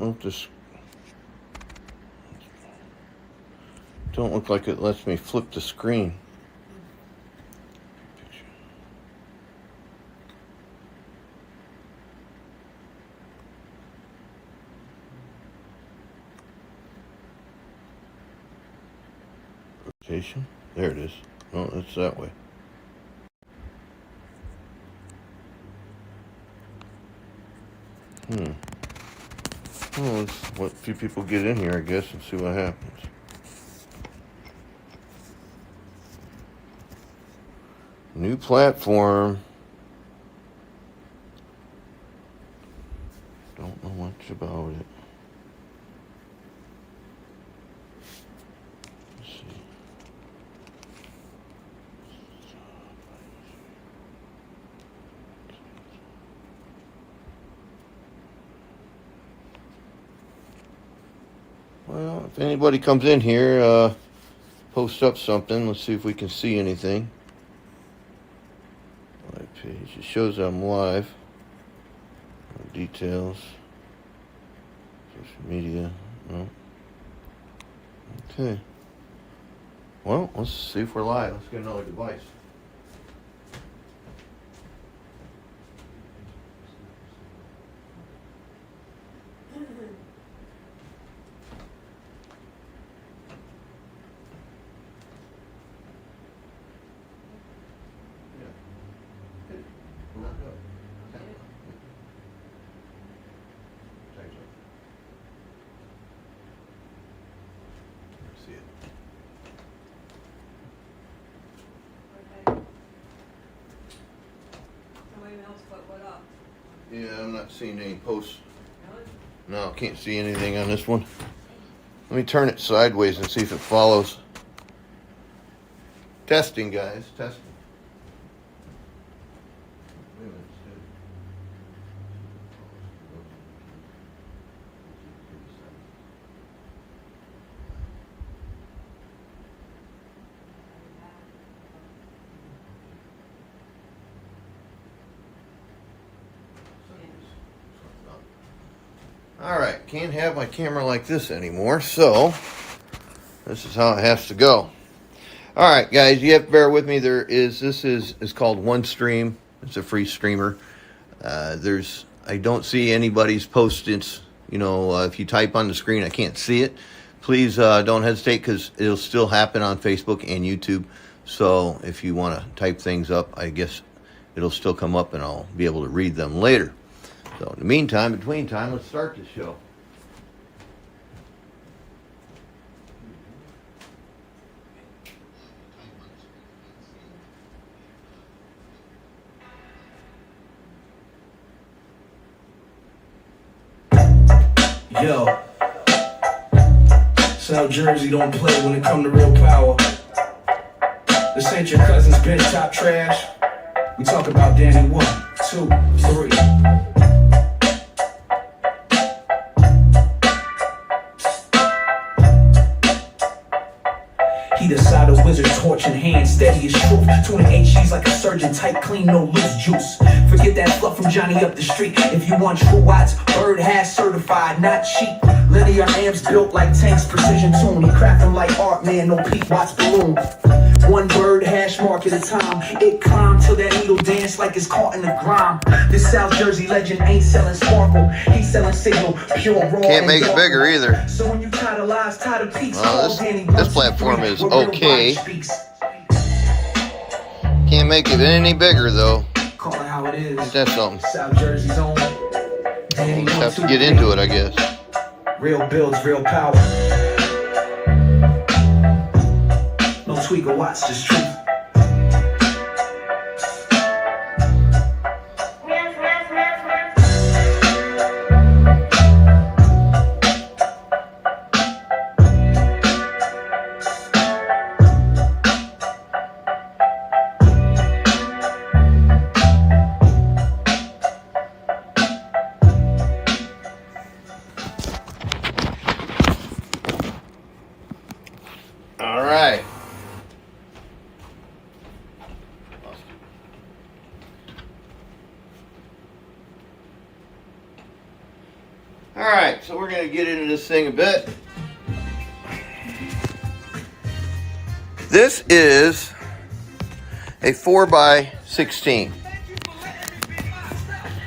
know if this don't look like it lets me flip the screen. Rotation. There it is. Oh, it's that way. Well, let's let a few people get in here, I guess, and see what happens. New platform. Don't know much about it. Let's see. Well, if anybody comes in here, post up something. Let's see if we can see anything. Live page. It shows I'm live. Details. Social media. No. Okay. Well, let's see if we're live. Let's get another device. Yeah, I'm not seeing any posts. No, can't see anything on this one. Let me turn it sideways and see if it follows. Testing, guys. Testing. All right, can't have my camera like this anymore, so this is how it has to go. All right, guys, you have to bear with me. This is called OneStream. It's a free streamer. I don't see anybody's posts. You know, if you type on the screen, I can't see it. Please don't hesitate, because it'll still happen on Facebook and YouTube. So if you want to type things up, I guess it'll still come up, and I'll be able to read them later. So in the meantime, between time, let's start the show. Yo, South Jersey don't play when it come to real power. This ain't your cousin's bench top trash. We talk about Danny 1, 2, 3. He the side of wizard, torch in hand, steady as truth. 28 she's like a surgeon, tight, clean, no loose juice. Forget that fluff from Johnny up the street. If you want true watts, Bird has certified, not cheap. Linear amps built like tanks, precision tune. He craft them like art, man, no Pete Watts balloon. One bird hash mark at a time. It climbed till that needle dance like it's caught in the grime. This South Jersey legend ain't selling sparkle. He's selling signal, pure raw. Can't make it bigger either. So when you tie the lies, tie the peaks. This platform is okay. Can't make it any bigger though. Call it how it is. Ain't that something? South Jersey's own. We'll just have to get into it, I guess. Real builds, real power. No tweak or watts, just truth. we're going to get into this thing a bit. This is a 4x16.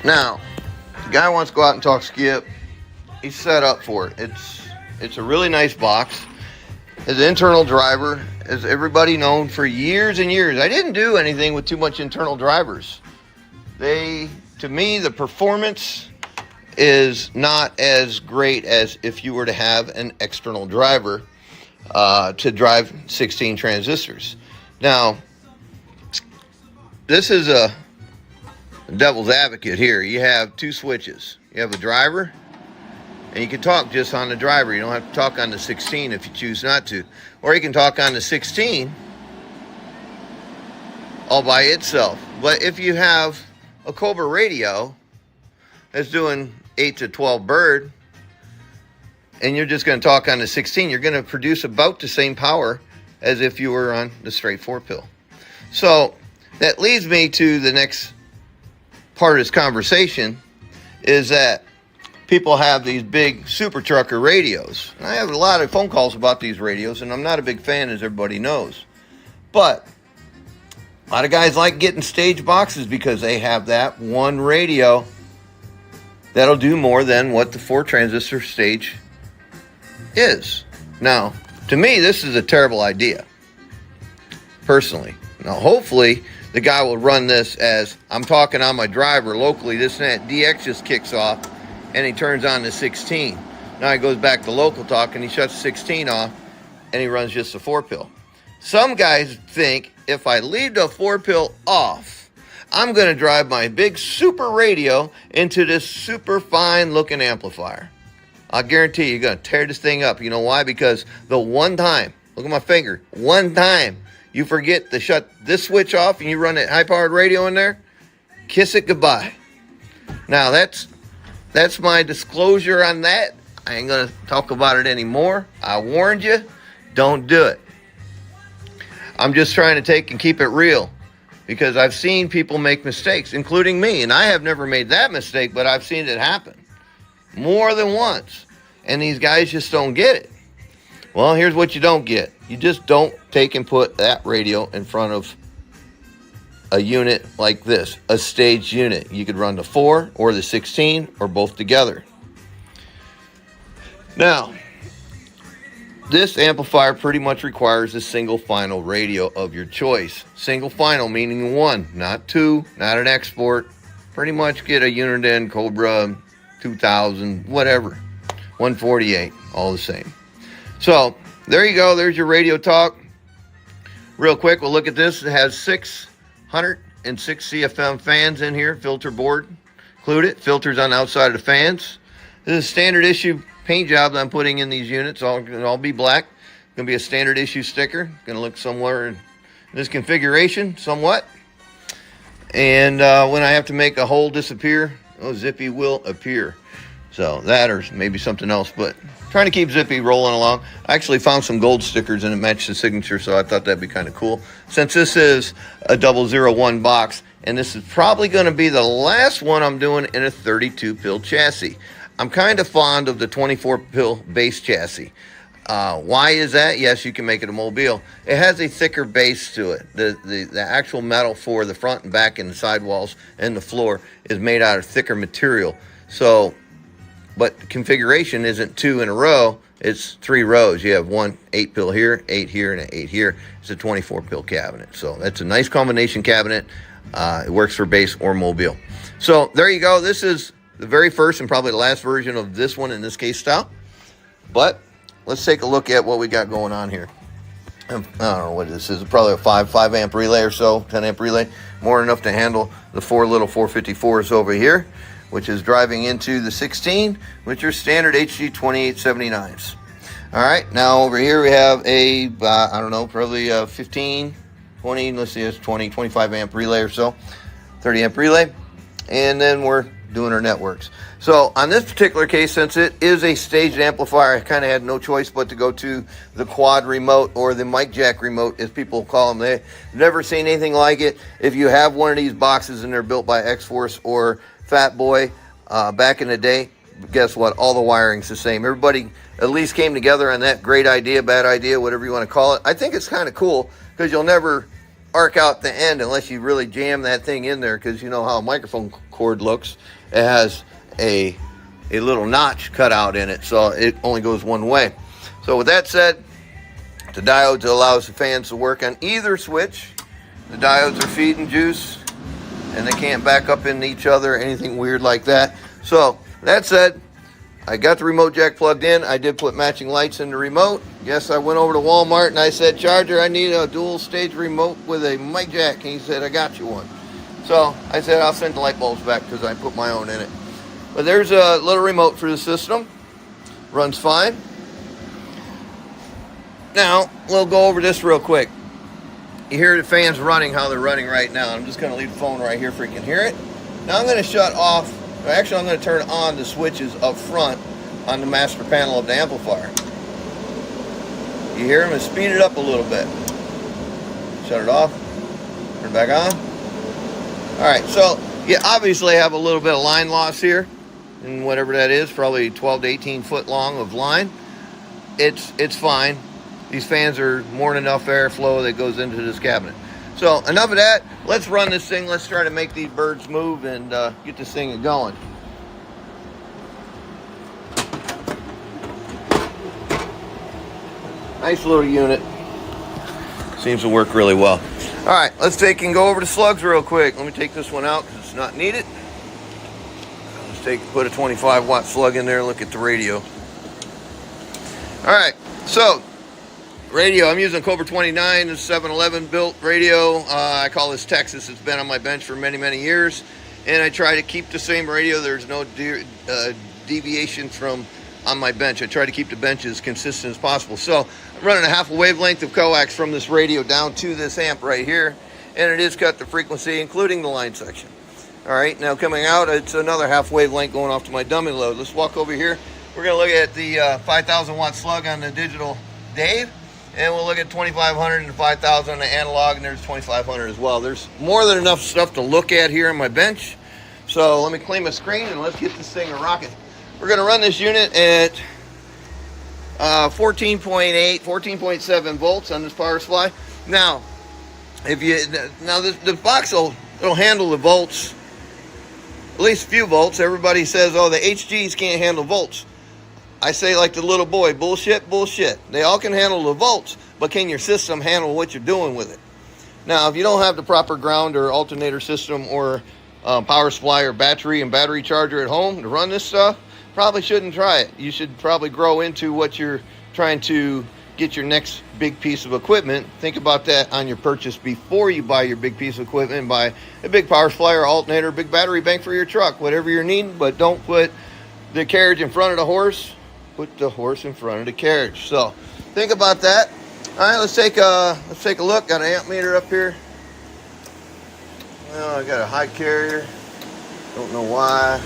Now, the guy wants to go out and talk skip. He's set up for it. It's a really nice box. His internal driver, as everybody known for years and years. I didn't do anything with too much internal drivers. To me, the performance is not as great as if you were to have an external driver to drive 16 transistors. Now, this is a devil's advocate here. You have two switches. You have a driver, and you can talk just on the driver. You don't have to talk on the 16 if you choose not to. Or you can talk on the 16 all by itself. But if you have a Cobra radio that's doing 8 to 12 bird, and you're just going to talk on the 16, you're going to produce about the same power as if you were on the straight 4-pill. So that leads me to the next part of this conversation, is that people have these big super trucker radios. And I have a lot of phone calls about these radios, and I'm not a big fan, as everybody knows. But a lot of guys like getting stage boxes because they have that one radio that'll do more than what the 4 transistor stage is. Now, to me, this is a terrible idea, personally. Now, hopefully, the guy will run this as I'm talking on my driver locally, this and that. DX just kicks off, and he turns on the 16. Now he goes back to local talk, and he shuts 16 off, and he runs just a 4-pill. Some guys think if I leave the 4-pill off, I'm going to drive my big super radio into this super fine looking amplifier. I guarantee you're going to tear this thing up. You know why? Because the one time, look at my finger, one time you forget to shut this switch off and you run that high-powered radio in there, kiss it goodbye. Now, that's my disclosure on that. I ain't going to talk about it anymore. I warned you, don't do it. I'm just trying to take and keep it real, because I've seen people make mistakes, including me, and I have never made that mistake, but I've seen it happen more than once, and these guys just don't get it. Well, here's what you don't get. You just don't take and put that radio in front of a unit like this, a staged unit. You could run the 4 or the 16 or both together. Now, this amplifier pretty much requires a single final radio of your choice. Single final meaning 1, not 2, not an export. Pretty much get a Uniden, Cobra, 2000, whatever. 148, all the same. So, there you go. There's your radio talk. Real quick, we'll look at this. It has 606 CFM fans in here, filter board included. Filters on the outside of the fans. This is a standard issue paint job that I'm putting in these units. It'll all be black. Going to be a standard issue sticker. Going to look somewhere in this configuration, somewhat. And when I have to make a hole disappear, Zippy will appear. So that, or maybe something else, but trying to keep Zippy rolling along. I actually found some gold stickers and it matched the signature, so I thought that'd be kind of cool. Since this is a 001 box, and this is probably going to be the last one I'm doing in a 32-pill chassis. I'm kind of fond of the 24-pill base chassis. Why is that? Yes, you can make it a mobile. It has a thicker base to it. The actual metal for the front and back and the sidewalls and the floor is made out of thicker material. So, but the configuration isn't 2 in a row. It's 3 rows. You have 1 8-pill here, 8 here, and an 8 here. It's a 24-pill cabinet. So that's a nice combination cabinet. It works for base or mobile. So there you go. This is the very first and probably the last version of this one in this case style. But let's take a look at what we got going on here. I don't know what this is. Probably a 5 amp relay or so, 10 amp relay. More than enough to handle the 4 little 454s over here, which is driving into the 16, which are standard HG 2879s. All right, now over here we have a, I don't know, probably a 15, 20, let's see, it's 20, 25 amp relay or so, 30 amp relay. And then we're doing our networks. So on this particular case, since it is a staged amplifier, I kind of had no choice but to go to the quad remote, or the mic jack remote as people call them. They've never seen anything like it. If you have one of these boxes and they're built by X-Force or Fat Boy back in the day, guess what? All the wiring's the same. Everybody at least came together on that great idea, bad idea, whatever you want to call it. I think it's kind of cool because you'll never arc out the end unless you really jam that thing in there, because you know how a microphone cord looks. It has a little notch cut out in it, so it only goes one way. So with that said, the diodes allows the fans to work on either switch. The diodes are feeding juice, and they can't back up into each other or anything weird like that. So that said, I got the remote jack plugged in. I did put matching lights in the remote. Yes, I went over to Walmart and I said, Charger, I need a dual stage remote with a mic jack. And he said, I got you one. So I said, I'll send the light bulbs back because I put my own in it. But there's a little remote for the system. Runs fine. Now, we'll go over this real quick. You hear the fans running, how they're running right now. I'm just going to leave the phone right here so you can hear it. Now I'm going to shut off. Actually, I'm going to turn on the switches up front on the master panel of the amplifier. You hear them? And speed it up a little bit. Shut it off. Turn it back on. Alright, so you obviously have a little bit of line loss here. And whatever that is, probably 12 to 18 foot long of line. It's fine. These fans are more than enough airflow that goes into this cabinet. So enough of that. Let's run this thing. Let's try to make these birds move and get this thing going. Nice little unit. Seems to work really well. All right, let's take and go over the slugs real quick. Let me take this one out because it's not needed. Let's put a 25 watt slug in there and look at the radio. All right, so radio, I'm using Cobra 29, the 711 built radio. I call this Texas. It's been on my bench for many, many years. And I try to keep the same radio. There's no deviation from on my bench. I try to keep the bench as consistent as possible. So I'm running a half a wavelength of coax from this radio down to this amp right here. And it is cut the frequency, including the line section. All right, now coming out, it's another half wavelength going off to my dummy load. Let's walk over here. We're going to look at the 5,000 watt slug on the digital Dave. And we'll look at 2,500 and 5,000 on the analog, and there's 2,500 as well. There's more than enough stuff to look at here on my bench. So let me clean my screen and let's get this thing a-rocking. We're going to run this unit at 14.8, 14.7 volts on this power supply. Now, the box it'll handle the volts, at least a few volts. Everybody says, oh, the HGs can't handle volts. I say like the little boy, bullshit, bullshit. They all can handle the volts, but can your system handle what you're doing with it? Now, if you don't have the proper ground or alternator system or power supply or battery and battery charger at home to run this stuff, probably shouldn't try it. You should probably grow into what you're trying to get your next big piece of equipment. Think about that on your purchase before you buy your big piece of equipment and buy a big power supply or alternator, big battery bank for your truck, whatever you're needing, but don't put the carriage in front of the horse. Put the horse in front of the carriage. So think about that. All right, let's take a look. Got an amp meter up here. Well, I got a high carrier. Don't know why.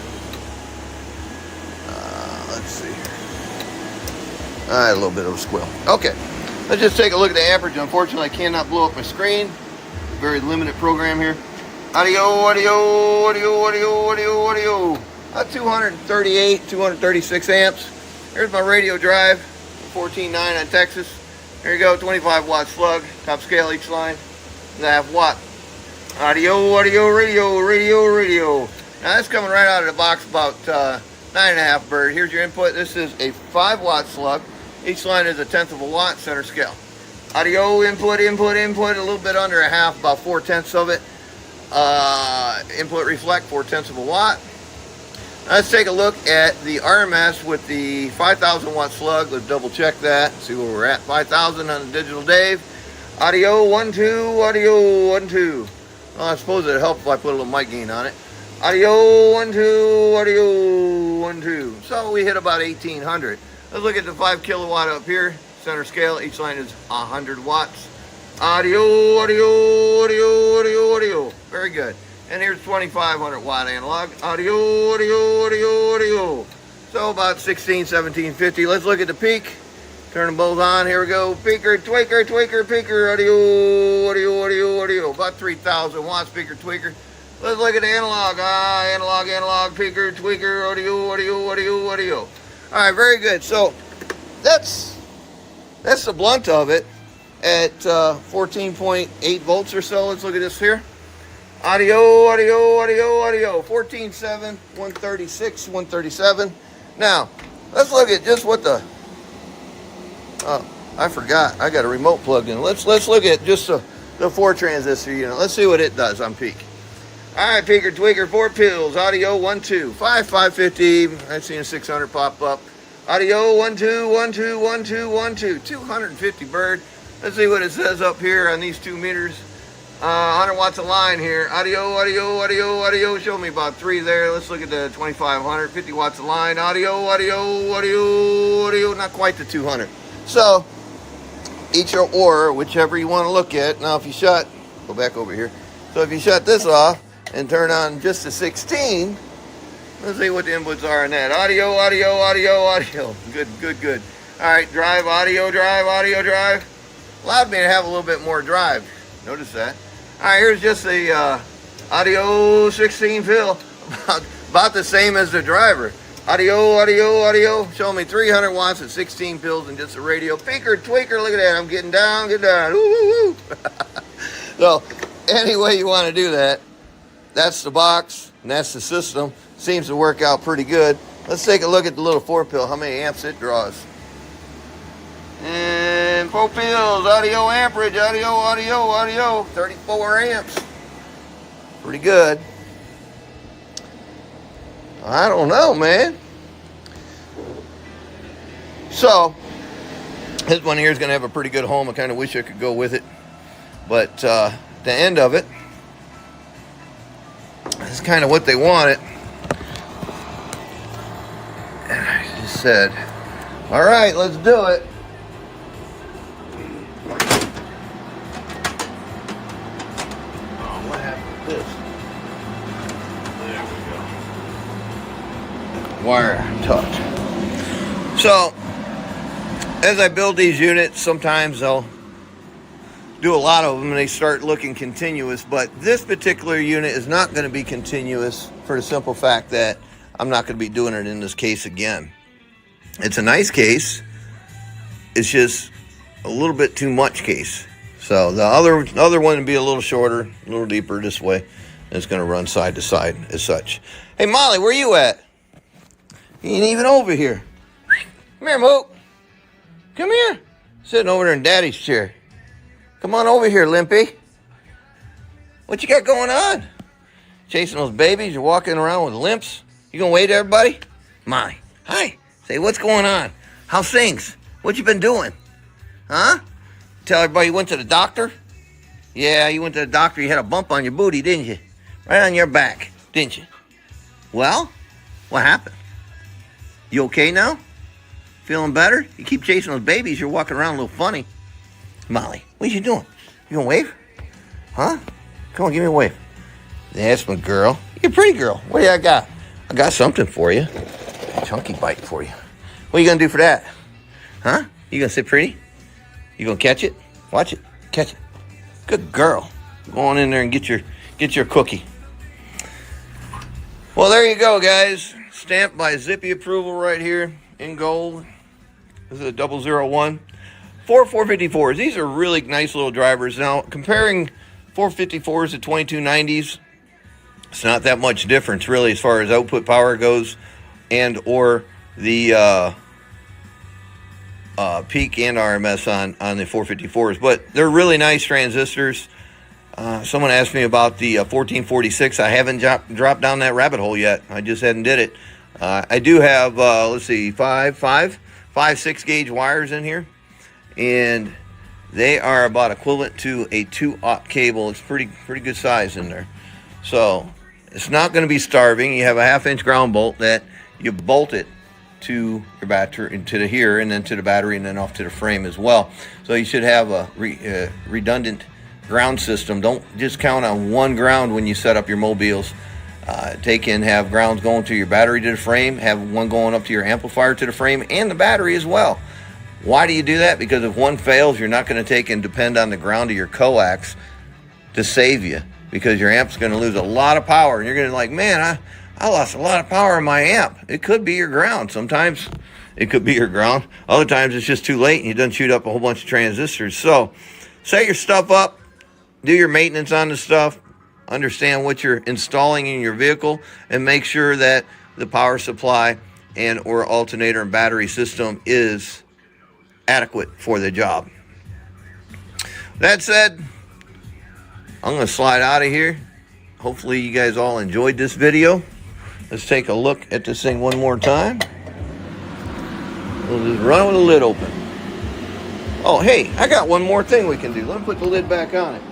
Let's see here. All right, a little bit of a squill. Okay, let's just take a look at the amperage. Unfortunately, I cannot blow up my screen. Very limited program here. Audio, audio, audio, audio, audio, audio. About 238, 236 amps. Here's my radio drive, 14.9 on Texas. There you go, 25 watt slug, top scale each line, 1.5 watt. Audio, audio, radio, radio, radio. Now that's coming right out of the box, about 9.5 bird. Here's your input. This is a 5 watt slug. Each line is 1/10 of a watt, center scale. Audio, input, input, input, a little bit under a half, about 4/10 of it. Input reflect, 4/10 of a watt. Let's take a look at the RMS with the 5,000 watt slug. Let's double check that, see where we're at. 5,000 on the digital Dave. Audio 1 2, audio 1 2. Well, I suppose it'd help if I put a little mic gain on it. Audio 1 2, audio 1 2. So we hit about 1,800. Let's look at the 5 kilowatt up here. Center scale, each line is 100 watts. Audio, audio, audio, audio, audio. Very good. And here's 2,500 watt analog. Audio, audio, audio, audio. So about 16, 1750. Let's look at the peak. Turn them both on. Here we go. Peaker, tweaker, tweaker, peaker. Audio, audio, audio, audio. About 3,000 watts. Peaker, tweaker. Let's look at the analog. Analog, peaker, tweaker, audio. All right, very good. So that's the blunt of it at 14.8 volts or so. Let's look at this here. Audio. 14.7, 136, 137. Now, let's look at just what the... Oh, I forgot. I got a remote plugged in. Let's look at just the 4 transistor unit. Let's see what it does on peak. All right, peaker, tweaker, 4 pills. Audio, 1, 2. 550. I've seen a 600 pop up. Audio, 1, 2, 1, 2, 1, 2, 1, 2. 250 bird. Let's see what it says up here on these 2 meters. 100 watts of line here. Audio. Show me about 3 there. Let's look at the 2500. 50 watts of line. Audio. Not quite the 200. So, each or whichever you want to look at. Now, if you go back over here. So, if you shut this off and turn on just the 16, let's see what the inputs are on that. Audio. Good. All right, drive, audio, drive. Allowed me to have a little bit more drive. Notice that. All right, here's just the audio 16 fill, about the same as the driver. Audio. Show me 300 watts at 16 pills and just a radio. Peaker, tweaker, look at that. I'm getting down. Woo. So, any way you want to do that, that's the box, and that's the system. Seems to work out pretty good. Let's take a look at the little 4 pill, how many amps it draws. And 4 pills, audio amperage, audio, 34 amps. Pretty good. I don't know, man. So, this one here is going to have a pretty good home. I kind of wish I could go with it. But the end of it is kind of what they wanted. And I just said, all right, let's do it. Wire tucked. So, as I build these units, sometimes I'll do a lot of them and they start looking continuous, but this particular unit is not going to be continuous for the simple fact that I'm not going to be doing it in this case again. It's a nice case. It's just a little bit too much case. So the other one would be a little shorter, a little deeper this way. And it's going to run side to side as such. Hey, Molly, where you at? You ain't even over here. Come here, Mook. Come here. Sitting over there in Daddy's chair. Come on over here, Limpy. What you got going on? Chasing those babies? You're walking around with limps? You gonna wave to everybody? Molly, hi. Say, what's going on? How's things? What you been doing? Huh? Tell everybody you went to the doctor? Yeah, you went to the doctor. You had a bump on your booty, didn't you? Right on your back, didn't you? Well, what happened? You okay now? Feeling better? You keep chasing those babies, you're walking around a little funny. Molly, what you doing? You gonna wave? Huh? Come on, give me a wave. That's my girl. You're a pretty girl. What do I got? I got something for you. A chunky bite for you. What are you gonna do for that? Huh? You gonna sit pretty? You gonna catch it? Watch it. Catch it. Good girl. Go on in there and get your cookie. Well, there you go, guys. Stamped by Zippy approval right here in gold. This is a 001. 454s. These are really nice little drivers. Now, comparing 454s to 2290s, it's not that much difference really as far as output power goes and or the peak and RMS on the 454s. But they're really nice transistors. Someone asked me about the 1446. I haven't dropped down that rabbit hole yet. I just hadn't did it. I do have, let's see, five 6-gauge wires in here. And they are about equivalent to a 2-aught cable. It's pretty good size in there. So it's not going to be starving. You have a 1/2-inch ground bolt that you bolt it to your battery, to the here, and then to the battery, and then off to the frame as well. So you should have a redundant ground system. Don't just count on one ground when you set up your mobiles. Have grounds going to your battery to the frame, have one going up to your amplifier to the frame, and the battery as well. Why do you do that? Because if one fails, you're not going to take and depend on the ground of your coax to save you. because your amp's going to lose a lot of power. And you're going to like, man, I lost a lot of power in my amp. It could be your ground. Sometimes it could be your ground. Other times it's just too late and you done shoot up a whole bunch of transistors. So set your stuff up, do your maintenance on the stuff, understand what you're installing in your vehicle, and make sure that the power supply and or alternator and battery system is adequate for the job. That said, I'm going to slide out of here. Hopefully you guys all enjoyed this video. Let's take a look at this thing one more time. We'll just run with the lid open. Oh, hey, I got one more thing we can do. Let me put the lid back on it.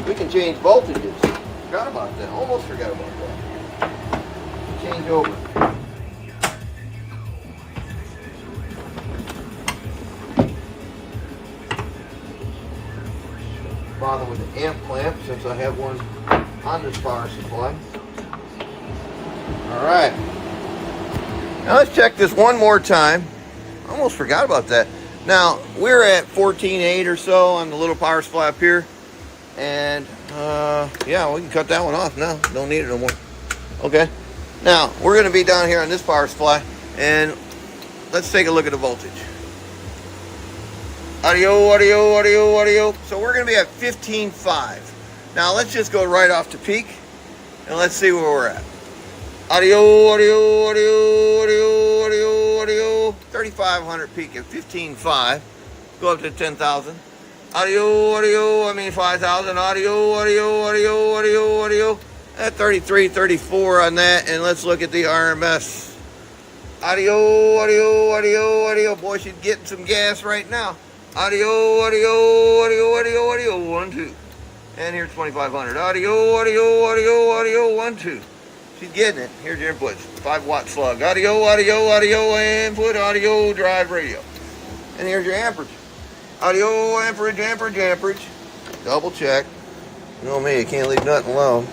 We can change voltages. Forgot about that. Almost forgot about that. Change over. Bother with the amp clamp since I have one on this power supply. Alright. Now let's check this one more time. Almost forgot about that. Now, we're at 14.8 or so on the little power supply up here. And, yeah, we can cut that one off now. Don't need it no more. Okay. Now, we're going to be down here on this power supply. And let's take a look at the voltage. Audio, audio, audio, audio. So we're going to be at 15.5. Now let's just go right off to peak and let's see where we're at. Audio, audio, audio, audio, audio, audio. 3,500 peak at 15.5. Go up to 10,000. Audio, audio, I mean 5,000. Audio, audio, audio, audio, audio. At 33, 34 on that. And let's look at the RMS. Audio, audio, audio, audio. Boy, she's getting some gas right now. Audio, audio, audio, audio, audio, 1, 2. And here's 2,500. Audio, audio, audio, audio, 1, 2. She's getting it. Here's your inputs. 5-watt slug. Audio, audio, audio, input, audio, drive, radio. And here's your amperage. Audio, amperage, amperage, amperage. Double check. You know me, I can't leave nothing alone.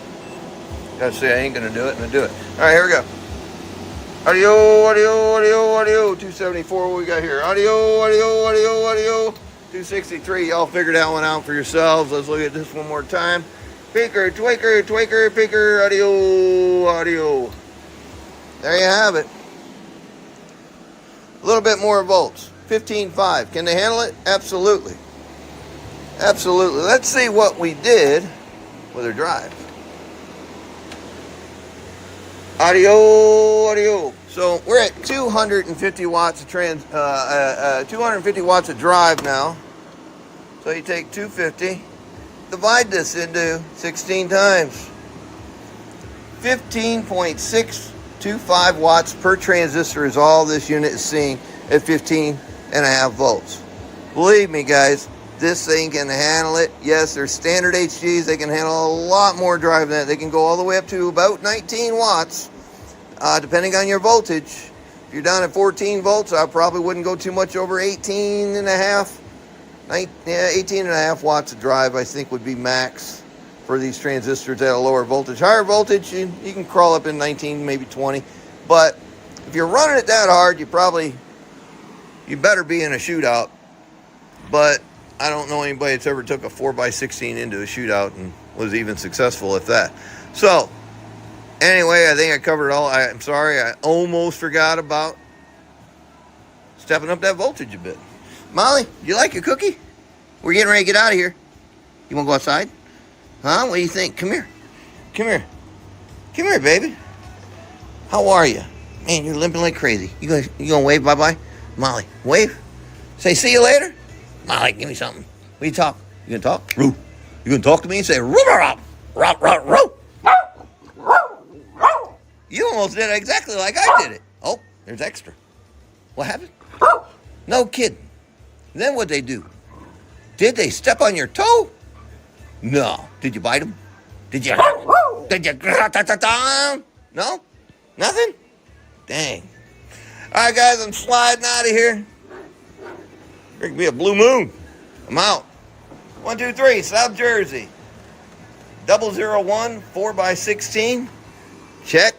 Gotta say I ain't gonna do it, and I do it. Alright, here we go. Audio, audio, audio, audio, 274, what we got here? Audio, audio, audio, audio, 263. Y'all figure that one out for yourselves. Let's look at this one more time. Peaker, tweaker, tweaker, peaker, audio, audio. There you have it. A little bit more volts. 15.5. Can they handle it? Absolutely. Absolutely. Let's see what we did with our drive. Audio, audio. So we're at 250 watts of 250 watts of drive now. So you take 250, divide this into 16 times. 15.625 watts per transistor is all this unit is seeing at 15.5 volts. Believe me, guys, this thing can handle it. Yes, there's standard HGs. They can handle a lot more drive than that. They can go all the way up to about 19 watts, depending on your voltage. If you're down at 14 volts, I probably wouldn't go too much over 18.5 watts of drive, I think, would be max for these transistors at a lower voltage. Higher voltage, you can crawl up in 19, maybe 20. But if you're running it that hard, you better be in a shootout. But I don't know anybody that's ever took a 4x16 into a shootout and was even successful at that. So, anyway, I think I covered it all. I'm sorry, I almost forgot about stepping up that voltage a bit. Molly, you like your cookie? We're getting ready to get out of here. You want to go outside? Huh? What do you think? Come here. Come here. Come here, baby. How are you? Man, you're limping like crazy. You gonna wave bye-bye? Molly, wave. Say, see you later. Molly, give me something. What you talk? You gonna talk? Roo. You gonna talk to me and say, roo, roo, roo, roo, roo. You almost did it exactly like I did it. Oh, there's extra. What happened? No kidding. Then what'd they do? Did they step on your toe? No. Did you bite them? Did you? No? Nothing? Dang. All right, guys, I'm sliding out of here. There could be a blue moon. I'm out. 1, 2, 3, South Jersey. 001 4x16. Check.